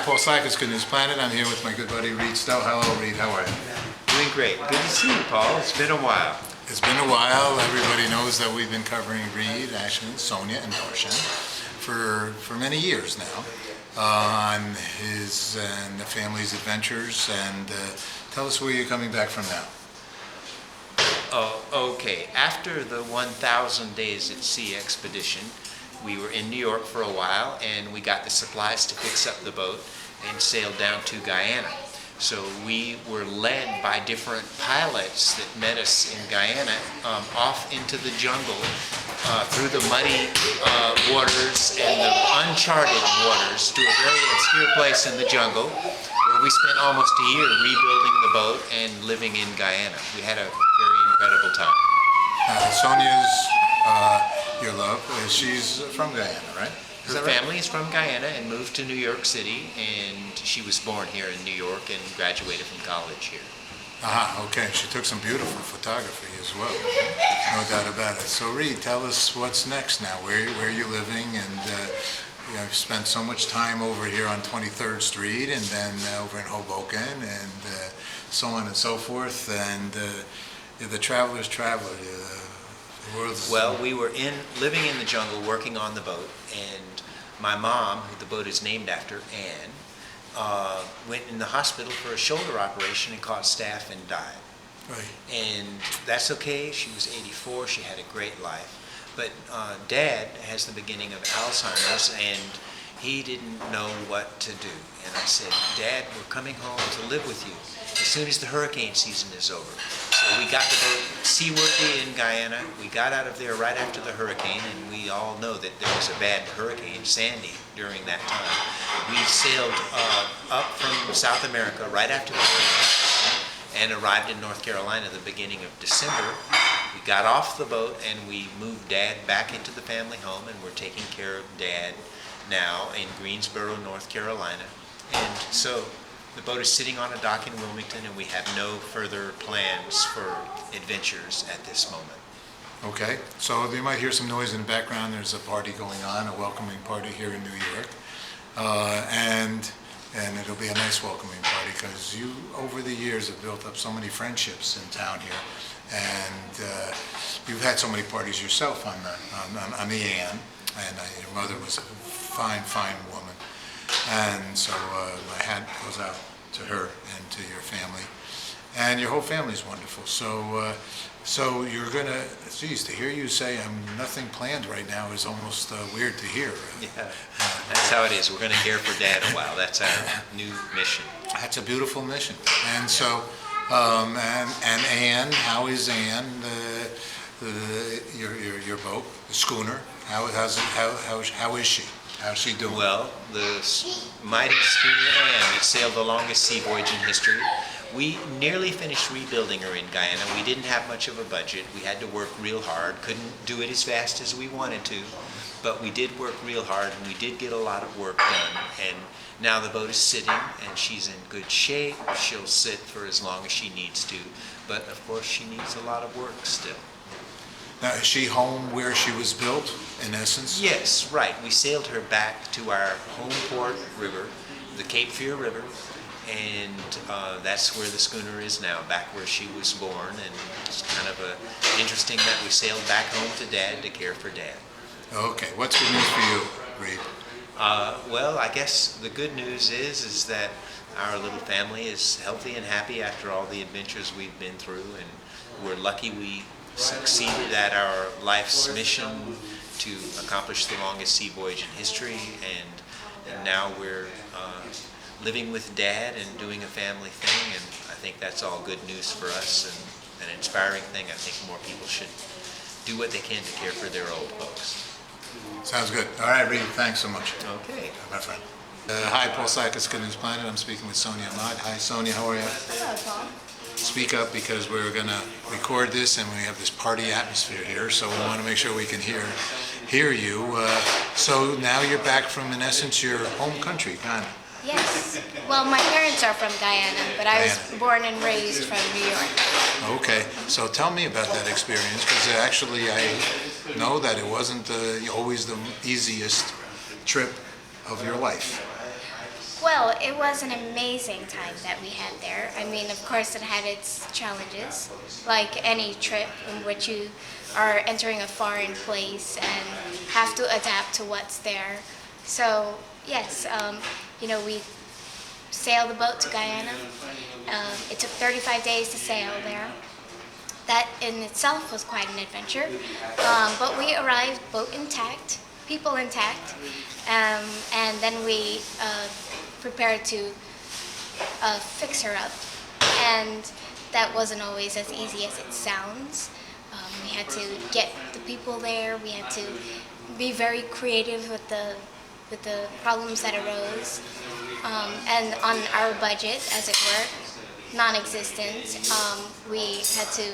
Paul Cycus, Good News Planet. I'm here with my good buddy Reid. Hello, Reid. How are you? Doing great. Good to see you, Paul. It's been a while. It's been a while. Everybody knows that we've been covering Reid, actually, Soanya, and Darshen for many years now on his and the family's adventures. And tell us where you're coming back from now. Oh, okay. After the 1,000 Days at Sea expedition, we were in New York for a while, and we got the supplies to fix up the boat and sailed down to Guyana. So we were led by different pilots that met us in Guyana off into the jungle through the muddy waters and the uncharted waters to a very obscure place in the jungle where we spent almost a year rebuilding the boat and living in Guyana. We had a very incredible time. Sonya's your love. She's from Guyana, right? Her family is from Guyana and moved to New York City, and she was born here in New York and graduated from college here. Okay. She took some beautiful photography as well. No doubt about it. So, Reid, tell us what's next now. Where are you living? And you've spent so much time over here on 23rd Street, and then over in Hoboken, and so on and so forth. And you're the traveler's traveler. Well, we were living in the jungle, working on the boat, and my mom, who the boat is named after, Anne, went in the hospital for a shoulder operation and caught staph and died. Right. And that's okay. She was 84. She had a great life. But Dad has the beginning of Alzheimer's, and he didn't know what to do. And I said, Dad, we're coming home to live with you as soon as the hurricane season is over. So we got the boat seaworthy in Guyana. We got out of there right after the hurricane, and we all know that there was a bad hurricane, Sandy, during that time. We sailed up from South America right after the hurricane and arrived in North Carolina the beginning of December. We got off the boat and we moved Dad back into the family home, and we're taking care of Dad now in Greensboro, North Carolina. And so the boat is sitting on a dock in Wilmington, and we have no further plans for adventures at this moment. Okay, so you might hear some noise in the background. There's a party going on, a welcoming party here in New York. And it'll be a nice welcoming party because you, over the years, have built up so many friendships in town here. And you've had so many parties yourself on the Ann, and your mother was a fine, fine woman. And so my hat goes out to her and to your family. And your whole family's wonderful. So you're going to, geez, to hear you say nothing planned right now is almost weird to hear. Yeah, that's how it is. We're going to care for Dad a while. That's our new mission. That's a beautiful mission. And so, and Anne, how is Anne, your boat, the schooner? How is she? How's she doing? Well, the mighty schooner Anne that sailed the longest sea voyage in history. We nearly finished rebuilding her in Guyana. We didn't have much of a budget. We had to work real hard. Couldn't do it as fast as we wanted to, but we did work real hard, and we did get a lot of work done. And now the boat is sitting, and she's in good shape. She'll sit for as long as she needs to, but of course she needs a lot of work still. Now, is she home where she was built, in essence? Yes, right. We sailed her back to our home port river, the Cape Fear River, and that's where the schooner is now, back where she was born. And it's kind of interesting that we sailed back home to Dad to care for Dad. Okay, what's good news for you, Reid? Well, I guess the good news is that our little family is healthy and happy after all the adventures we've been through, and we're lucky we succeeded at our life's mission to accomplish the longest sea voyage in history, and now we're living with Dad and doing a family thing, and I think that's all good news for us and an inspiring thing. I think more people should do what they can to care for their old folks. Sounds good. All right, Reid, thanks so much. Okay. My friend. Hi, Paul Cycus, Good News Planet. I'm speaking with Soanya and I. Hi, Sonya, how are you? Hello, Paul. Speak up because we're going to record this and we have this party atmosphere here, so we want to make sure we can hear you. So now you're back from, in essence, your home country, kind of. Yes. Well, my parents are from Guyana, but I was born and raised from New York. Okay. So tell me about that experience, because actually I know that it wasn't always the easiest trip of your life. Well, it was an amazing time that we had there. I mean, of course, it had its challenges, like any trip in which you are entering a foreign place and have to adapt to what's there. So, yes, we sailed the boat to Guyana. It took 35 days to sail there. That in itself was quite an adventure. But we arrived boat intact, people intact, and then we prepared to fix her up. And that wasn't always as easy as it sounds. We had to get the people there. We had to be very creative with the problems that arose. And on our budget, as it were, non-existent, we had to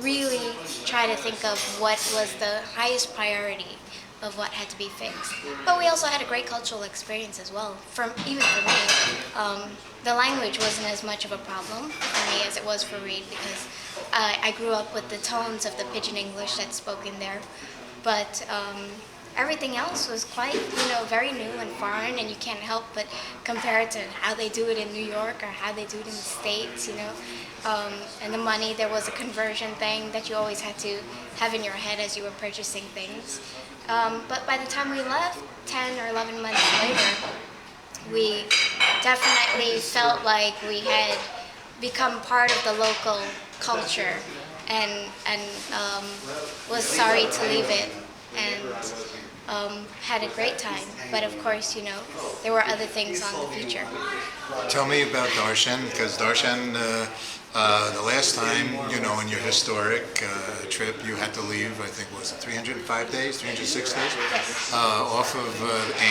really try to think of what was the highest priority of what had to be fixed. But we also had a great cultural experience as well. Even for me, the language wasn't as much of a problem for me as it was for Reid, because I grew up with the tones of the Pidgin English that's spoken there. But everything else was quite, very new and foreign, and you can't help but compare it to how they do it in New York or how they do it in the States, And the money, there was a conversion thing that you always had to have in your head as you were purchasing things. But by the time we left, 10 or 11 months later, we definitely felt like we had become part of the local culture and was sorry to leave it, and had a great time. But of course, there were other things on the future. Tell me about Darshen, because Darshen, the last time, in your historic trip, you had to leave, I think, was it 305 days, 306 days? Off of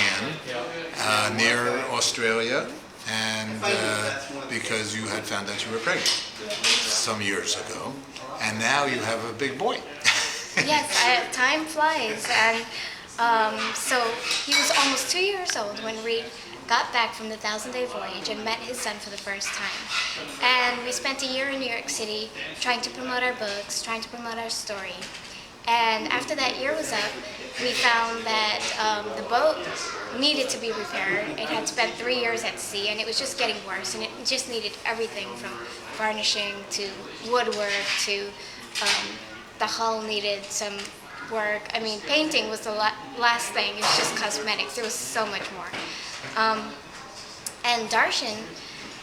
Anne, near Australia, and because you had found out you were pregnant some years ago, and now you have a big boy. Yes, time flies, and so he was almost 2 years old when Reid got back from the 1,000-day voyage and met his son for the first time. And we spent a year in New York City trying to promote our books, trying to promote our story. And after that year was up, we found that the boat needed to be repaired. It had spent 3 years at sea, and it was just getting worse, and it just needed everything from varnishing to woodwork to the hull needed some work. I mean, painting was the last thing. It was just cosmetics. There was so much more. And Darshan,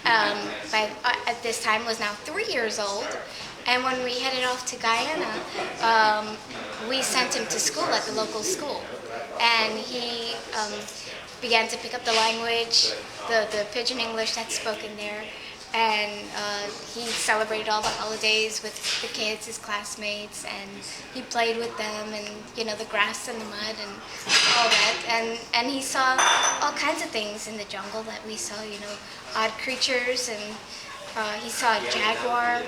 at this time, was now 3 years old. And when we headed off to Guyana, we sent him to school at the local school. And he began to pick up the language, the Pidgin English that's spoken there. And he celebrated all the holidays with the kids, his classmates, and he played with them, and the grass and the mud and all that. And he saw all kinds of things in the jungle that we saw, odd creatures, and he saw a jaguar,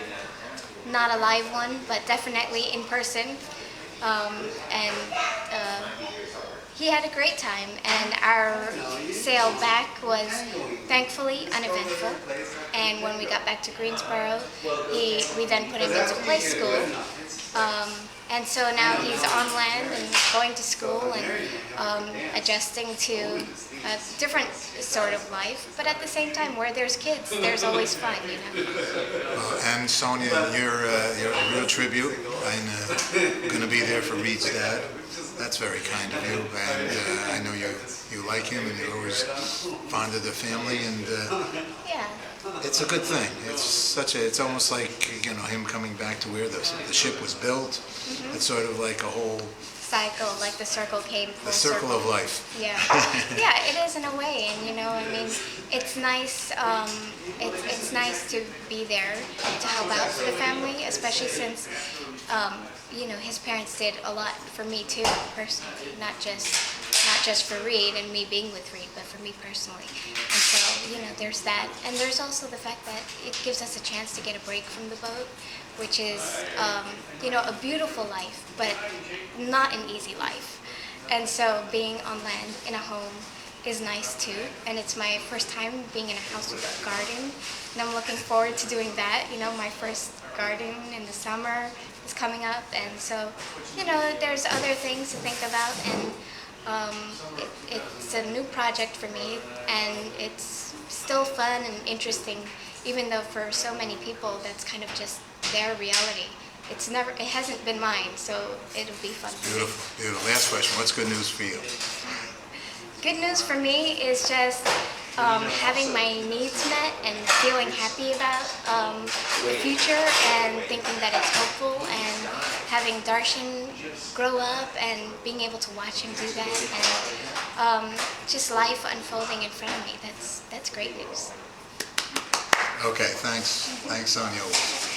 not a live one, but definitely in person. And he had a great time, and our sail back was thankfully uneventful. And when we got back to Greensboro, we then put him into play school. And so now he's on land and going to school and adjusting to a different sort of life. But at the same time, where there's kids, there's always fun, And Soanya, you're a real tribute. I'm going to be there for Reid's dad. That's very kind of you, and I know you like him, and you're always fond of the family, and Yeah. it's a good thing. It's almost like him coming back to where the ship was built. Mm-hmm. It's sort of like a whole Cycle, like the circle came full the circle of life. Yeah, yeah, it is in a way, and I mean, it's nice. It's nice to be there to help out for the family, especially since his parents did a lot for me too, personally, not just for Reid and me being with Reid, but for me personally. And so there's that, and there's also the fact that it gives us a chance to get a break from the boat, which is a beautiful life, but not an easy life. And so being on land in a home is nice too, and it's my first time being in a house with a garden, and I'm looking forward to doing that. My first garden in the summer is coming up, and so there's other things to think about, and It's a new project for me, and it's still fun and interesting, even though for so many people that's kind of just their reality. It hasn't been mine, so it'll be fun. Beautiful, beautiful. Last question, what's good news for you? Good news for me is just having my needs met and feeling happy about the future and thinking that it's hopeful, and having Darshan grow up and being able to watch him do that, and just life unfolding in front of me. That's great news. Okay, thanks. Thanks, Sonya.